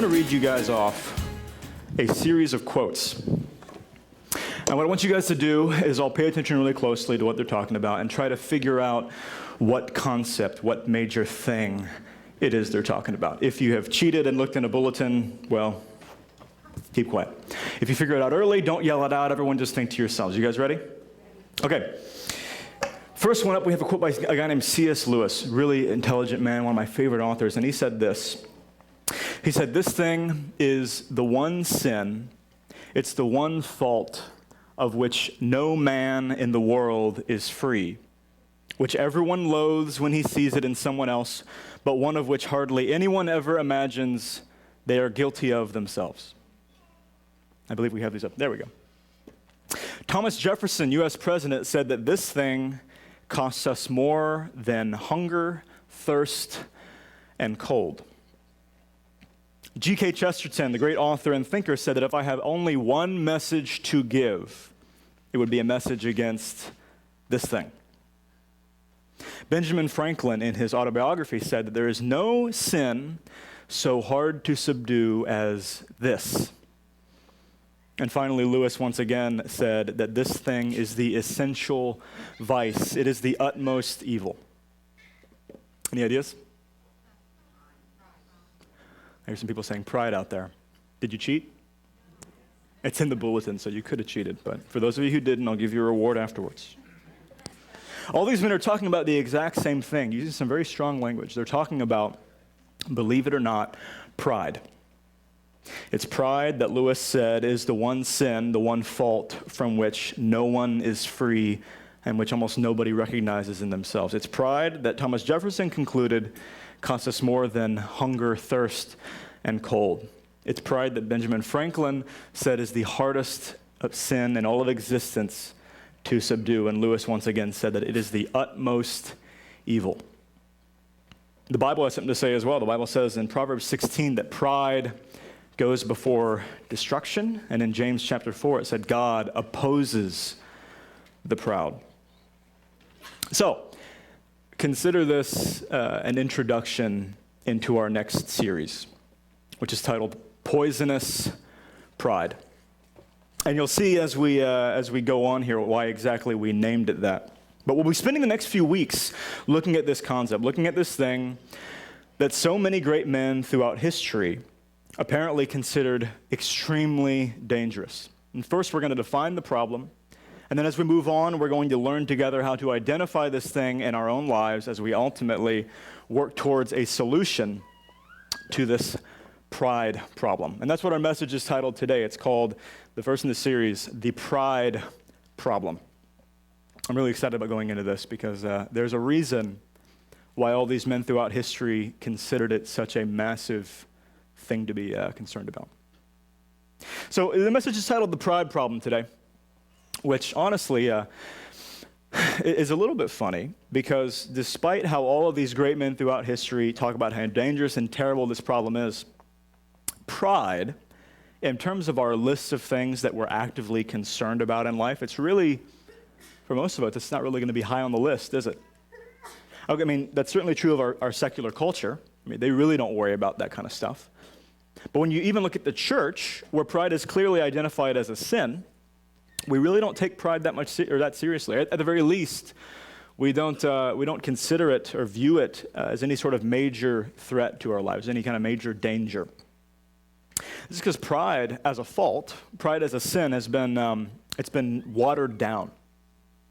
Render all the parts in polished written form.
to read you guys off a series of quotes. And what I want you guys to do is all pay attention really closely to what they're talking about and try to figure out what concept, what major thing it is they're talking about. If you have cheated and looked in a bulletin, well, keep quiet. If you figure it out early, don't yell it out. Everyone just think to yourselves. You guys ready? Okay. First one up, we have a quote by a guy named C.S. Lewis, really intelligent man, one of my favorite authors, and he said this. He said, "This thing is the one sin, it's the one fault of which no man in the world is free, which everyone loathes when he sees it in someone else, but one of which hardly anyone ever imagines they are guilty of themselves." I believe we have these up. There we go. Thomas Jefferson, U.S. President, said that this thing costs us more than hunger, thirst, and cold. G.K. Chesterton, the great author and thinker, said that if I have only one message to give, it would be a message against this thing. Benjamin Franklin, in his autobiography, said that there is no sin so hard to subdue as this. And finally, Lewis once again said that this thing is the essential vice. It is the utmost evil. Any ideas? I hear some people saying pride out there. Did you cheat? It's in the bulletin, so you could have cheated. But for those of you who didn't, I'll give you a reward afterwards. All these men are talking about the exact same thing, using some very strong language. They're talking about, believe it or not, pride. It's pride that Lewis said is the one sin, the one fault from which no one is free and which almost nobody recognizes in themselves. It's pride that Thomas Jefferson concluded costs us more than hunger, thirst, and cold. It's pride that Benjamin Franklin said is the hardest of sin in all of existence to subdue, and Lewis once again said that it is the utmost evil. The Bible has something to say as well. The Bible says in Proverbs 16 that pride goes before destruction, and in James chapter 4 it said God opposes the proud. So, consider this an introduction into our next series, which is titled Poisonous Pride. And you'll see as we go on here why exactly we named it that. But we'll be spending the next few weeks looking at this concept, looking at this thing that so many great men throughout history apparently considered extremely dangerous. And first we're going to define the problem. And then as we move on, we're going to learn together how to identify this thing in our own lives as we ultimately work towards a solution to this pride problem. And that's what our message is titled today. It's called, the first in the series, The Pride Problem. I'm really excited about going into this because there's a reason why all these men throughout history considered it such a massive thing to be concerned about. So the message is titled The Pride Problem today, which honestly is a little bit funny because despite how all of these great men throughout history talk about how dangerous and terrible this problem is, pride, in terms of our list of things that we're actively concerned about in life, it's really, for most of us, it's not really going to be high on the list, is it? Okay, I mean, that's certainly true of our secular culture. I mean, they really don't worry about that kind of stuff. But when you even look at the church, where pride is clearly identified as a sin, we really don't take pride that much or that seriously. At the very least, we don't consider it or view it as any sort of major threat to our lives, any kind of major danger. This is because pride as a fault, pride as a sin has been it's been watered down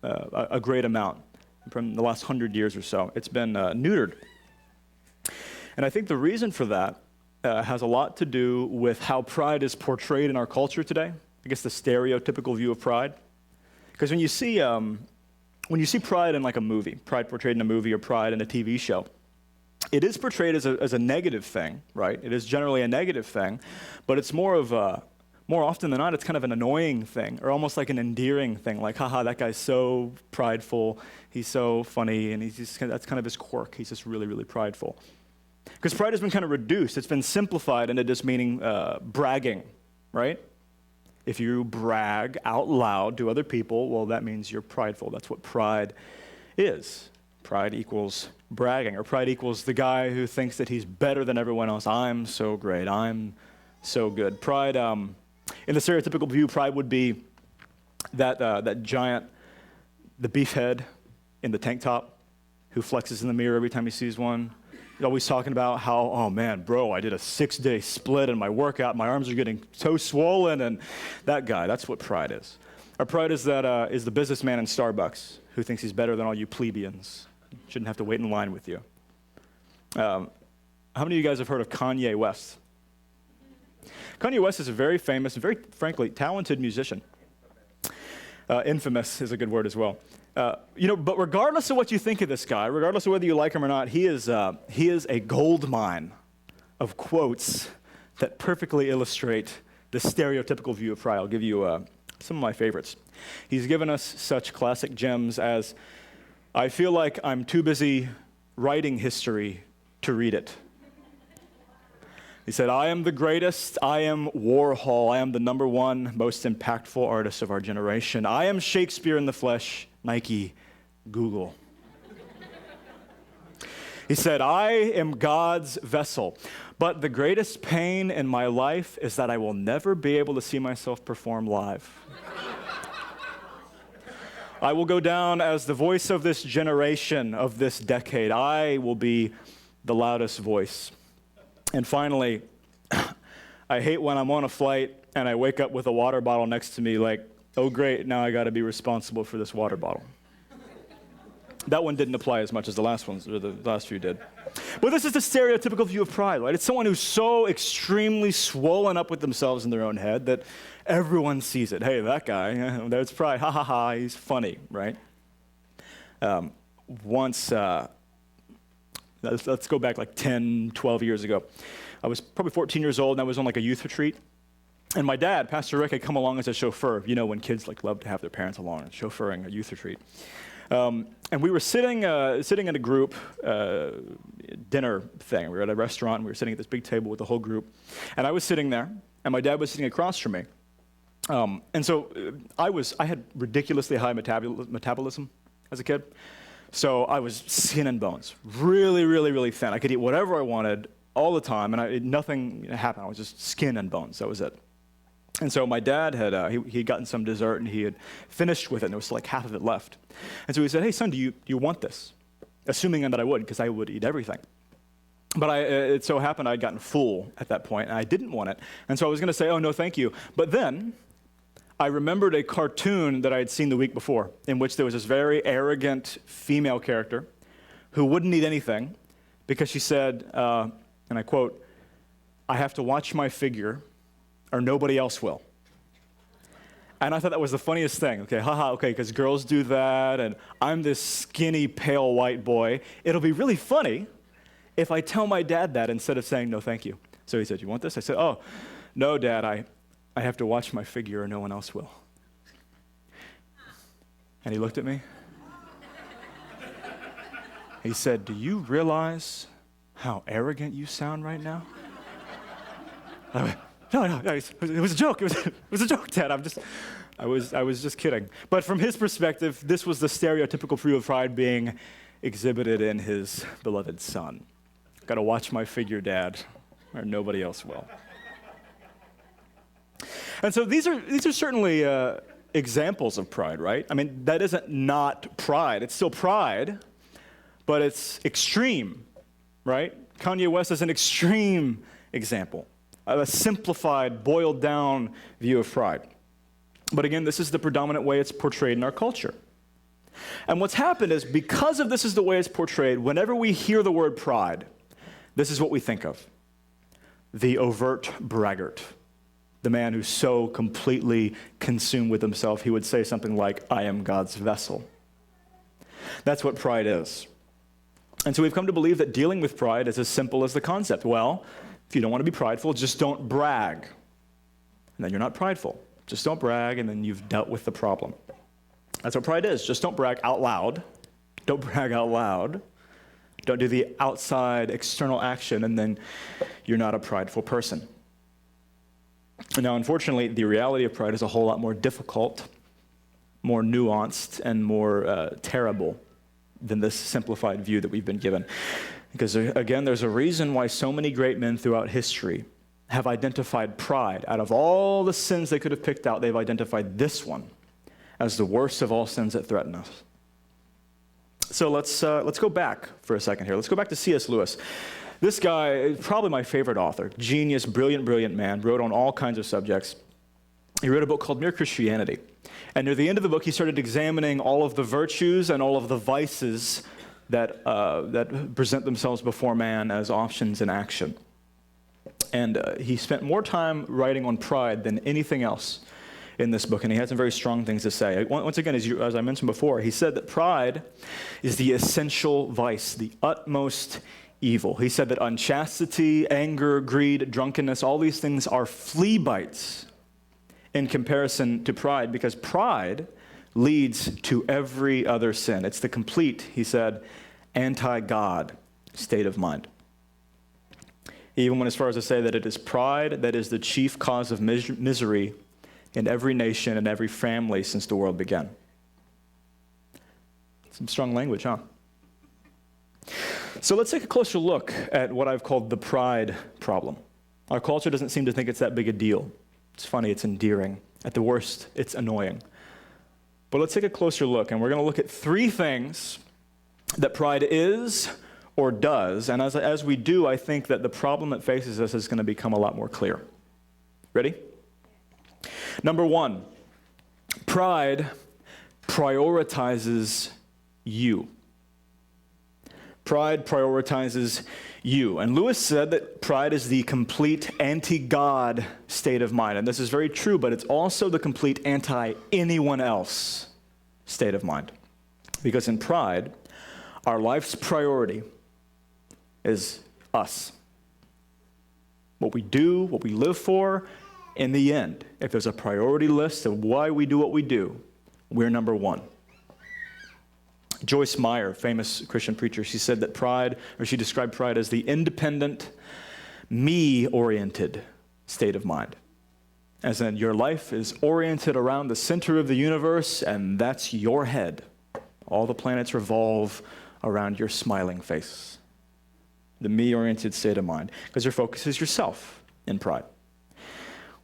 a great amount from the last 100 years or so. It's been neutered. And I think the reason for that has a lot to do with how pride is portrayed in our culture today. I guess the stereotypical view of pride. Because when you see pride in like a movie, pride portrayed in a movie or pride in a TV show, it is portrayed as a negative thing, right? It is generally a negative thing, but it's more often than not, it's kind of an annoying thing, or almost like an endearing thing, like, haha, that guy's so prideful, he's so funny, and that's kind of his quirk. He's just really, really prideful. Because pride has been kind of reduced. It's been simplified into just meaning bragging, right? If you brag out loud to other people, well, that means you're prideful. That's what pride is. Pride equals bragging, or pride equals the guy who thinks that he's better than everyone else. I'm so great. I'm so good. Pride, in the stereotypical view, pride would be that giant, the beefhead in the tank top who flexes in the mirror every time he sees one. He's always talking about how, oh man, bro, I did a 6-day split in my workout. My arms are getting so swollen. And that guy, that's what pride is. Our pride is the businessman in Starbucks who thinks he's better than all you plebeians. Shouldn't have to wait in line with you. How many of you guys have heard of Kanye West? Kanye West is a very famous and very, frankly, talented musician. Infamous is a good word as well. But regardless of what you think of this guy, regardless of whether you like him or not, he is a gold mine of quotes that perfectly illustrate the stereotypical view of pride. I'll give you some of my favorites. He's given us such classic gems as, I feel like I'm too busy writing history to read it. He said, I am the greatest, I am Warhol, I am the #1 most impactful artist of our generation. I am Shakespeare in the flesh, Nike, Google. He said, I am God's vessel, but the greatest pain in my life is that I will never be able to see myself perform live. I will go down as the voice of this generation, of this decade. I will be the loudest voice. And finally, I hate when I'm on a flight and I wake up with a water bottle next to me like, oh great, now I got to be responsible for this water bottle. That one didn't apply as much as the last ones, or the last few did. But this is the stereotypical view of pride, right? It's someone who's so extremely swollen up with themselves in their own head that everyone sees it. Hey, that guy, there's pride, ha ha ha, he's funny, right? Let's go back like 10, 12 years ago. I was probably 14 years old, and I was on like a youth retreat. And my dad, Pastor Rick, had come along as a chauffeur. You know, when kids like love to have their parents along and chauffeuring a youth retreat. And we were sitting in a group dinner thing. We were at a restaurant, and we were sitting at this big table with the whole group. And I was sitting there, and my dad was sitting across from me. And so I had ridiculously high metabolism as a kid. So I was skin and bones, really, really, really thin. I could eat whatever I wanted all the time, and nothing happened. I was just skin and bones. That was it. And so my dad he'd gotten some dessert, and he had finished with it, and there was like half of it left. And so he said, hey, son, do you want this? Assuming that I would, because I would eat everything. But it so happened I'd gotten full at that point, and I didn't want it. And so I was going to say, oh, no, thank you. But then I remembered a cartoon that I had seen the week before, in which there was this very arrogant female character who wouldn't eat anything because she said, and I quote, I have to watch my figure or nobody else will. And I thought that was the funniest thing. Okay, haha, okay, because girls do that, and I'm this skinny, pale white boy. It'll be really funny if I tell my dad that instead of saying, no, thank you. So he said, you want this? I said, oh, no, Dad, I have to watch my figure or no one else will. And he looked at me. He said, do you realize how arrogant you sound right now? I went, no, it was a joke. It was a joke, Dad. I was just kidding. But from his perspective, this was the stereotypical view of pride being exhibited in his beloved son. Got to watch my figure, Dad, or nobody else will. And so these are certainly examples of pride, right? I mean, that isn't not pride. It's still pride, but it's extreme, right? Kanye West is an extreme example, a simplified, boiled down view of pride. But again, this is the predominant way it's portrayed in our culture. And what's happened is, because of this is the way it's portrayed, whenever we hear the word pride, this is what we think of: the overt braggart, the man who's so completely consumed with himself, he would say something like, I am God's vessel. That's what pride is. And so we've come to believe that dealing with pride is as simple as the concept. Well, if you don't want to be prideful, just don't brag. And then you're not prideful. Just don't brag, and then you've dealt with the problem. That's what pride is. Just don't brag out loud. Don't brag out loud. Don't do the outside external action, and then you're not a prideful person. Now, unfortunately, the reality of pride is a whole lot more difficult, more nuanced, and more terrible than this simplified view that we've been given. Because again, there's a reason why so many great men throughout history have identified pride. Out of all the sins they could have picked out, they've identified this one as the worst of all sins that threaten us. So let's go back for a second here. Let's go back to C.S. Lewis. This guy is probably my favorite author. Genius, brilliant man, wrote on all kinds of subjects. He wrote a book called Mere Christianity. And near the end of the book, he started examining all of the virtues and all of the vices that present themselves before man as options in action. And he spent more time writing on pride than anything else in this book, and he had some very strong things to say. Once again, as I mentioned before, he said that pride is the essential vice, the utmost evil. He said that unchastity, anger, greed, drunkenness, all these things are flea bites in comparison to pride, because pride leads to every other sin. It's the complete, he said, anti-God state of mind. He even went as far as to say that it is pride that is the chief cause of misery in every nation and every family since the world began. Some strong language, huh? So let's take a closer look at what I've called the pride problem. Our culture doesn't seem to think it's that big a deal. It's funny, it's endearing. At the worst, it's annoying. But let's take a closer look, and we're going to look at three things that pride is or does. And as we do, I think that the problem that faces us is going to become a lot more clear. Ready? Number one, pride prioritizes you. Pride prioritizes you. And Lewis said that pride is the complete anti-God state of mind. And this is very true, but it's also the complete anti-anyone else state of mind. Because in pride, our life's priority is us. What we do, what we live for. In the end, if there's a priority list of why we do what we do, we're number one. Joyce Meyer, famous Christian preacher, she said that she described pride as the independent, me-oriented state of mind. As in, your life is oriented around the center of the universe, and that's your head. All the planets revolve around your smiling face. The me-oriented state of mind, because your focus is yourself in pride.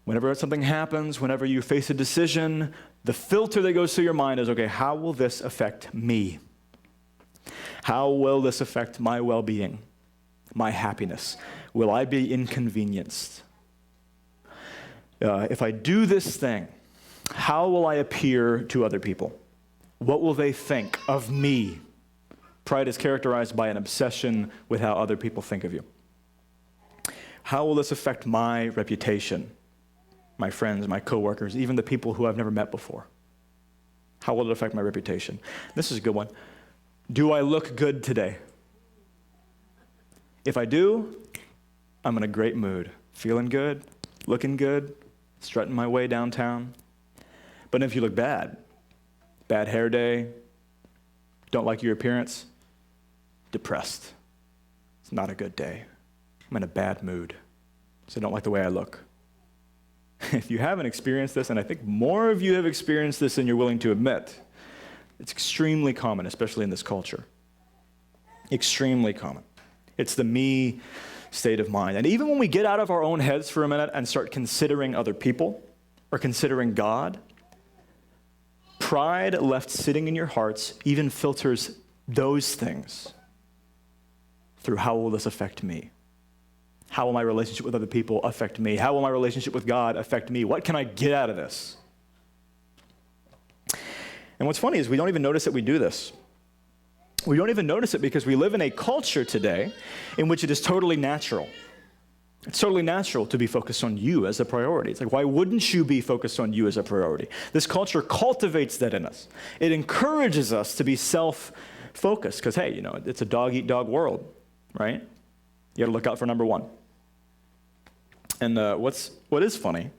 Whenever something happens, whenever you face a decision, the filter that goes through your mind is, okay, how will this affect me? How will this affect my well-being, my happiness? Will I be inconvenienced? If I do this thing, how will I appear to other people? What will they think of me? Pride is characterized by an obsession with how other people think of you. How will this affect my reputation? My friends, my coworkers, even the people who I've never met before. How will it affect my reputation? This is a good one. Do I look good today? If I do, I'm in a great mood. Feeling good, looking good, strutting my way downtown. But if you look bad hair day, don't like your appearance, depressed. It's not a good day. I'm in a bad mood, so I don't like the way I look. If you haven't experienced this, and I think more of you have experienced this than you're willing to admit, it's extremely common, especially in this culture. Extremely common. It's the me state of mind. And even when we get out of our own heads for a minute and start considering other people or considering God, pride left sitting in your hearts even filters those things through how will this affect me? How will my relationship with other people affect me? How will my relationship with God affect me? What can I get out of this? And what's funny is we don't even notice that we do this. We don't even notice it because we live in a culture today in which it is totally natural. It's totally natural to be focused on you as a priority. It's like, why wouldn't you be focused on you as a priority? This culture cultivates that in us. It encourages us to be self-focused because, hey, it's a dog-eat-dog world, right? You got to look out for number one. And what is funny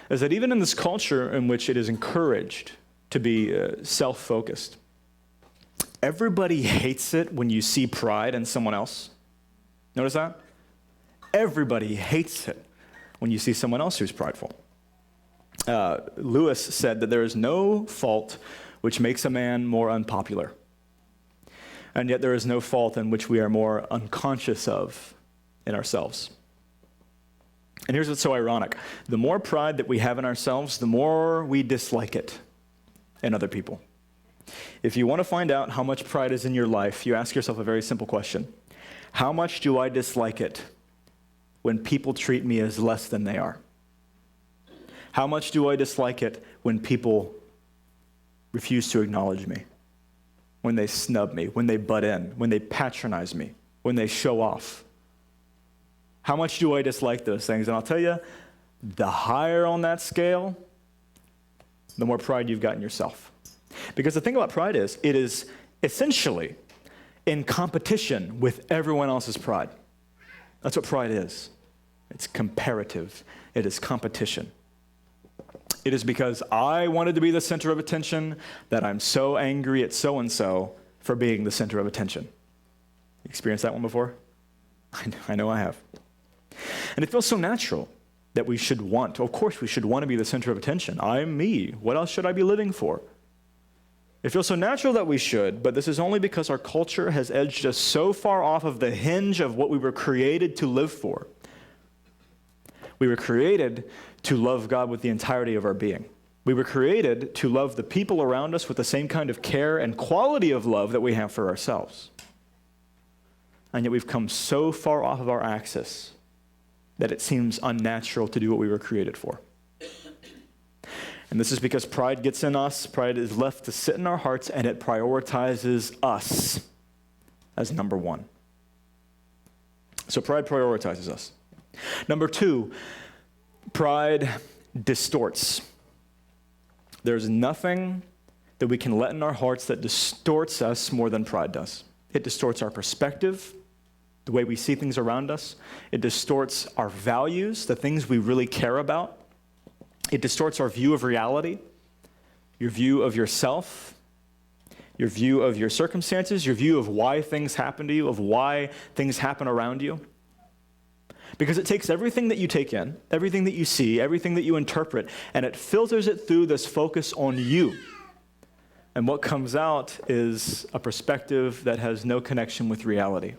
is that even in this culture in which it is encouraged to be self-focused, everybody hates it when you see pride in someone else. Notice that? Everybody hates it when you see someone else who's prideful. Lewis said that there is no fault which makes a man more unpopular And yet there is no fault in which we are more unconscious of in ourselves. And here's what's so ironic. The more pride that we have in ourselves, the more we dislike it in other people. If you want to find out how much pride is in your life, you ask yourself a very simple question. How much do I dislike it when people treat me as less than they are? How much do I dislike it when people refuse to acknowledge me? When they snub me, when they butt in, when they patronize me, when they show off? How much do I dislike those things? And I'll tell you, the higher on that scale, the more pride you've got in yourself. Because the thing about pride is, it is essentially in competition with everyone else's pride. That's what pride is. It's comparative. It is competition. It is because I wanted to be the center of attention that I'm so angry at so-and-so for being the center of attention. You experienced that one before? I know I have. And it feels so natural that we should want, of course we should want to be the center of attention. I'm me. What else should I be living for? It feels so natural that we should, but this is only because our culture has edged us so far off of the hinge of what we were created to live for. We were created to love God with the entirety of our being. We were created to love the people around us with the same kind of care and quality of love that we have for ourselves. And yet we've come so far off of our axis that it seems unnatural to do what we were created for. And this is because pride gets in us, pride is left to sit in our hearts, and it prioritizes us as number one. So pride prioritizes us. Number two, pride distorts. There's nothing that we can let in our hearts that distorts us more than pride does. It distorts our perspective, the way we see things around us. It distorts our values, the things we really care about. It distorts our view of reality, your view of yourself, your view of your circumstances, your view of why things happen to you, of why things happen around you. Because it takes everything that you take in, everything that you see, everything that you interpret, and it filters it through this focus on you. And what comes out is a perspective that has no connection with reality.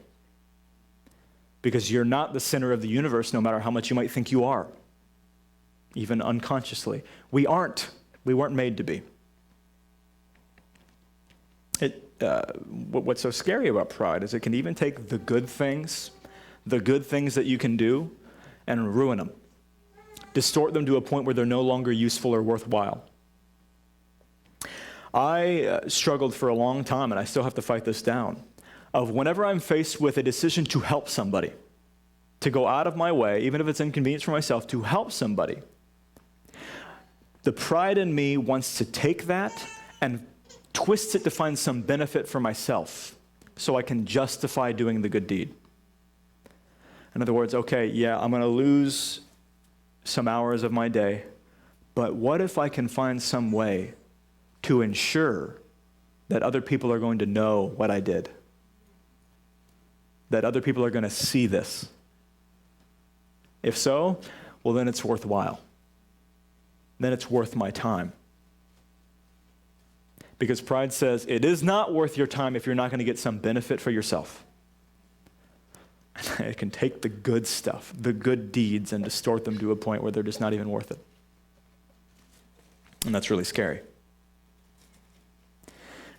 Because you're not the center of the universe, no matter how much you might think you are. Even unconsciously. We aren't. We weren't made to be. What's so scary about pride is it can even take the good things that you can do, and ruin them. Distort them to a point where they're no longer useful or worthwhile. I struggled for a long time, and I still have to fight this down, of whenever I'm faced with a decision to help somebody, to go out of my way, even if it's inconvenience for myself, to help somebody, the pride in me wants to take that and twist it to find some benefit for myself so I can justify doing the good deed. In other words, okay, yeah, I'm going to lose some hours of my day, but what if I can find some way to ensure that other people are going to know what I did? That other people are going to see this? If so, well, then it's worthwhile. Then it's worth my time. Because pride says it is not worth your time if you're not going to get some benefit for yourself. It can take the good stuff, the good deeds, and distort them to a point where they're just not even worth it. And that's really scary.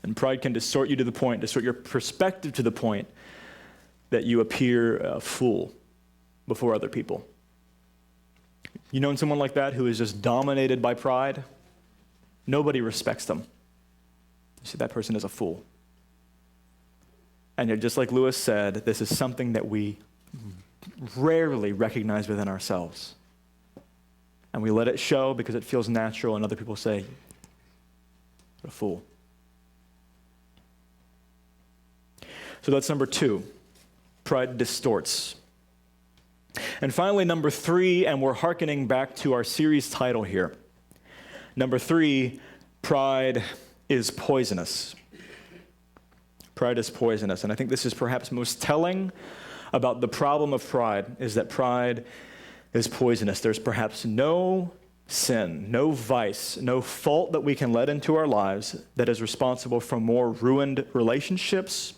And pride can distort you to the point, distort your perspective to the point that you appear a fool before other people. You know someone like that who is just dominated by pride? Nobody respects them. You see, that person is a fool. And yet, just like Lewis said, this is something that we rarely recognize within ourselves. And we let it show because it feels natural, and other people say, "What a fool." So that's number two. Pride distorts. And finally, number three, and we're hearkening back to our series title here. Number three, pride is poisonous. Pride is poisonous. And I think this is perhaps most telling about the problem of pride, is that pride is poisonous. There's perhaps no sin, no vice, no fault that we can let into our lives that is responsible for more ruined relationships,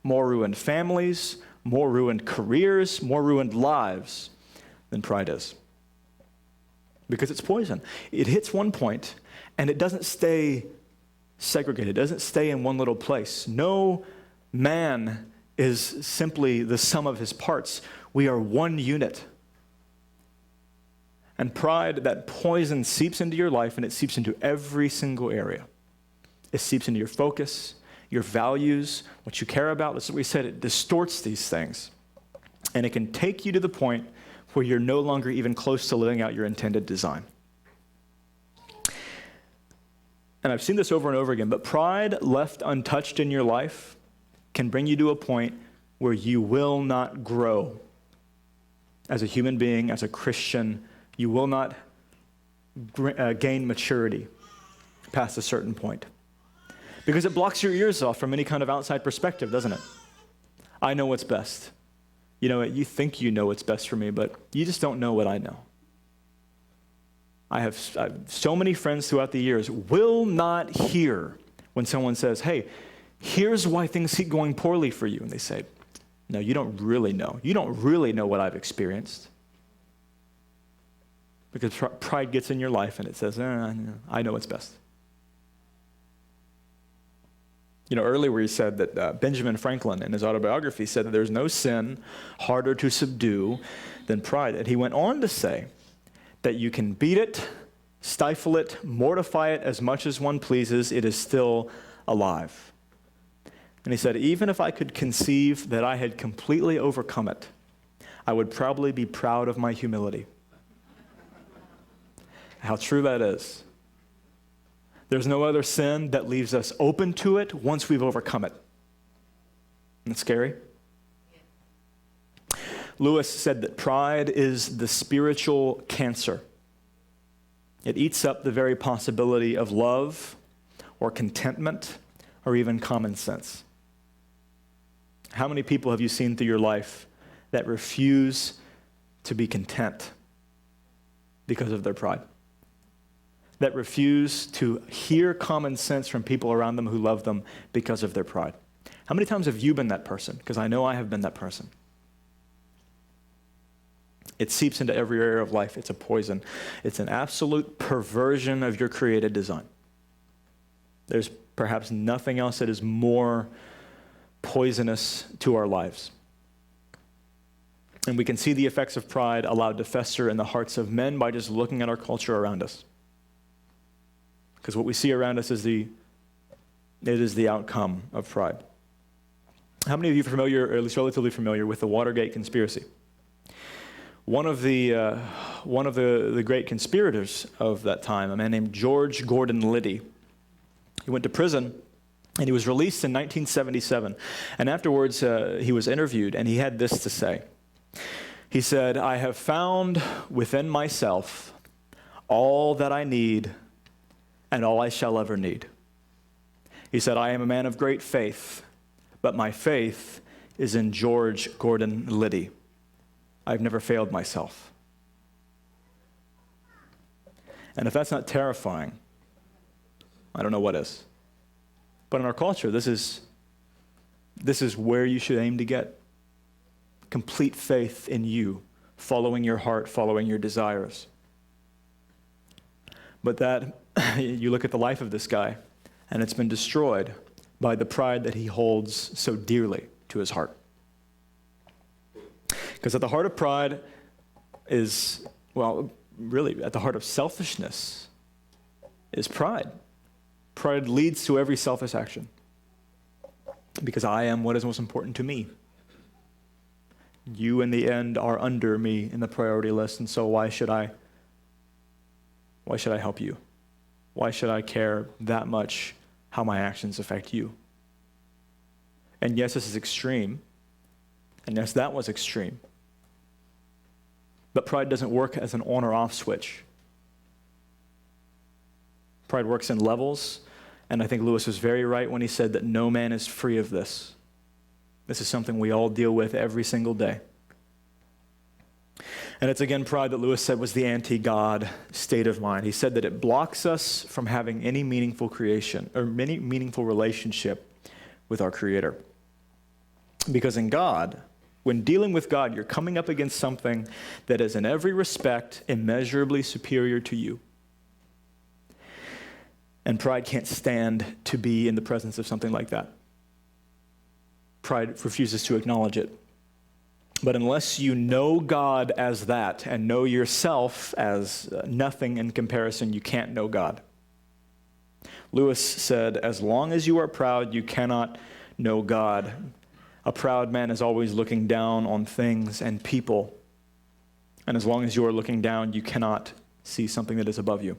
more ruined families, more ruined careers, more ruined lives than pride is. Because it's poison. It hits one point, and it doesn't stay segregated. It doesn't stay in one little place. No man is simply the sum of his parts. We are one unit. And pride, that poison, seeps into your life, and it seeps into every single area. It seeps into your focus, your values, what you care about. That's what we said. It distorts these things. And it can take you to the point where you're no longer even close to living out your intended design. And I've seen this over and over again, but pride left untouched in your life can bring you to a point where you will not grow as a human being, as a Christian. You will not gain maturity past a certain point. Because it blocks your ears off from any kind of outside perspective, doesn't it? I know what's best. You know, you think you know what's best for me, but you just don't know what I know. I have so many friends throughout the years will not hear when someone says, hey, here's why things keep going poorly for you. And they say, no, you don't really know. You don't really know what I've experienced. Because pride gets in your life and it says, I know what's best. You know, earlier we said that Benjamin Franklin in his autobiography said that there's no sin harder to subdue than pride. And he went on to say that you can beat it, stifle it, mortify it as much as one pleases, it is still alive. And he said, even if I could conceive that I had completely overcome it, I would probably be proud of my humility. How true that is. There's no other sin that leaves us open to it once we've overcome it. Isn't that scary? Lewis said that pride is the spiritual cancer. It eats up the very possibility of love or contentment or even common sense. How many people have you seen through your life that refuse to be content because of their pride? That refuse to hear common sense from people around them who love them because of their pride. How many times have you been that person? Because I know I have been that person. It seeps into every area of life. It's a poison. It's an absolute perversion of your created design. There's perhaps nothing else that is more poisonous to our lives. And we can see the effects of pride allowed to fester in the hearts of men by just looking at our culture around us. Because what we see around us is the outcome of pride. How many of you are familiar, or at least relatively familiar, with the Watergate conspiracy? One of the great conspirators of that time, a man named George Gordon Liddy, he went to prison and he was released in 1977. And afterwards, he was interviewed and he had this to say. He said, "I have found within myself all that I need and all I shall ever need." He said, "I am a man of great faith, but my faith is in George Gordon Liddy. I've never failed myself." And if that's not terrifying, I don't know what is. But in our culture, this is where you should aim to get. Complete faith in you, following your heart, following your desires. But that, you look at the life of this guy, and it's been destroyed by the pride that he holds so dearly to his heart. Because at the heart of pride is, well, really, at the heart of selfishness is pride. Pride leads to every selfish action. Because I am what is most important to me. You, in the end, are under me in the priority list, and so why should I help you? Why should I care that much how my actions affect you? And yes, this is extreme. And yes, that was extreme. But pride doesn't work as an on or off switch. Pride works in levels, and I think Lewis was very right when he said that no man is free of this. This is something we all deal with every single day. And it's again pride that Lewis said was the anti-God state of mind. He said that it blocks us from having any meaningful creation or any meaningful relationship with our Creator. Because in God, when dealing with God, you're coming up against something that is in every respect immeasurably superior to you. And pride can't stand to be in the presence of something like that. Pride refuses to acknowledge it. But unless you know God as that and know yourself as nothing in comparison, you can't know God. Lewis said, as long as you are proud, you cannot know God. A proud man is always looking down on things and people. And as long as you are looking down, you cannot see something that is above you.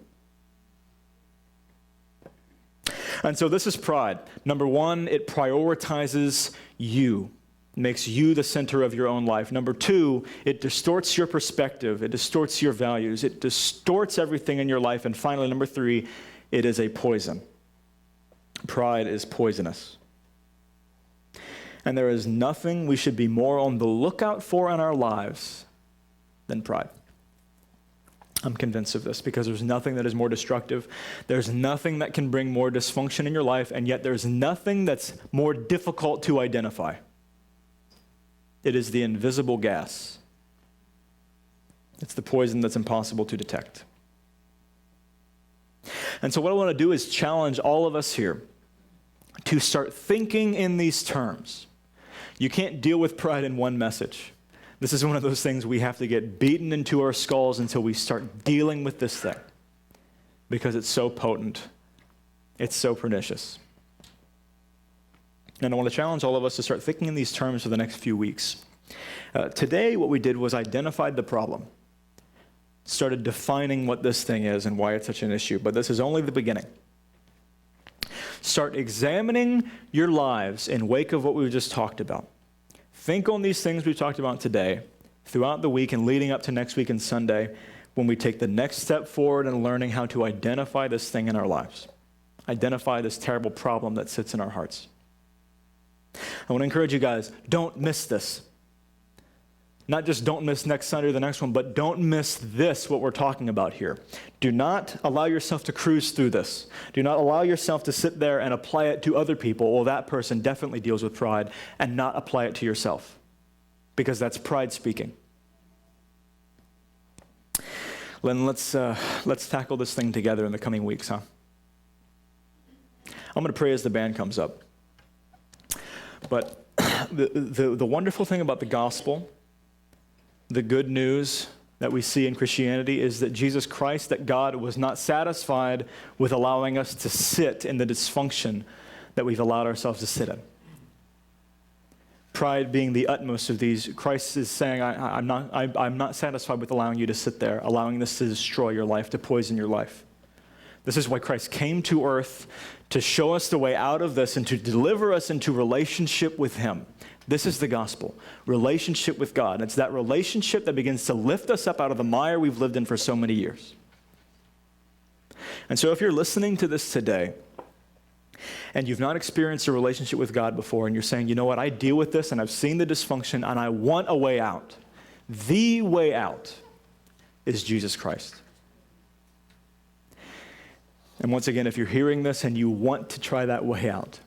And so this is pride. Number one, it prioritizes you. It makes you the center of your own life. Number two, it distorts your perspective. It distorts your values. It distorts everything in your life. And finally, number three, it is a poison. Pride is poisonous. And there is nothing we should be more on the lookout for in our lives than pride. I'm convinced of this because there's nothing that is more destructive. There's nothing that can bring more dysfunction in your life, and yet there's nothing that's more difficult to identify. It is the invisible gas. It's the poison that's impossible to detect. And so what I want to do is challenge all of us here to start thinking in these terms. You can't deal with pride in one message. This is one of those things we have to get beaten into our skulls until we start dealing with this thing, because it's so potent. It's so pernicious. And I want to challenge all of us to start thinking in these terms for the next few weeks. Today, what we did was identified the problem, started defining what this thing is and why it's such an issue, but this is only the beginning. Start examining your lives in wake of what we've just talked about. Think on these things we've talked about today, throughout the week and leading up to next week and Sunday, when we take the next step forward in learning how to identify this thing in our lives, identify this terrible problem that sits in our hearts. I want to encourage you guys, don't miss this. Not just don't miss next Sunday or the next one, but don't miss this, what we're talking about here. Do not allow yourself to cruise through this. Do not allow yourself to sit there and apply it to other people. Well, that person definitely deals with pride, and not apply it to yourself, because that's pride speaking. Len, let's tackle this thing together in the coming weeks, huh? I'm going to pray as the band comes up. But the wonderful thing about the gospel, the good news that we see in Christianity, is that Jesus Christ, that God was not satisfied with allowing us to sit in the dysfunction that we've allowed ourselves to sit in. Pride being the utmost of these, Christ is saying, I'm not satisfied with allowing you to sit there, allowing this to destroy your life, to poison your life. This is why Christ came to earth, to show us the way out of this and to deliver us into relationship with him. This is the gospel, relationship with God. It's that relationship that begins to lift us up out of the mire we've lived in for so many years. And so if you're listening to this today and you've not experienced a relationship with God before, and you're saying, you know what, I deal with this and I've seen the dysfunction and I want a way out. The way out is Jesus Christ. And once again, if you're hearing this and you want to try that way out,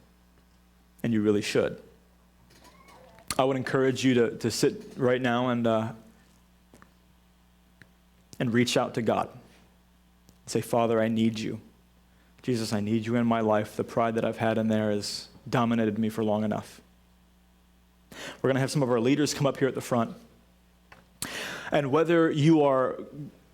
and you really should, I would encourage you to sit right now and reach out to God. Say, Father, I need you. Jesus, I need you in my life. The pride that I've had in there has dominated me for long enough. We're going to have some of our leaders come up here at the front. And whether you're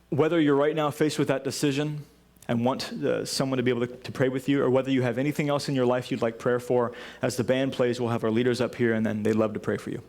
right now faced with that decision and want someone to be able to pray with you, or whether you have anything else in your life you'd like prayer for, as the band plays, we'll have our leaders up here, and then they'd love to pray for you.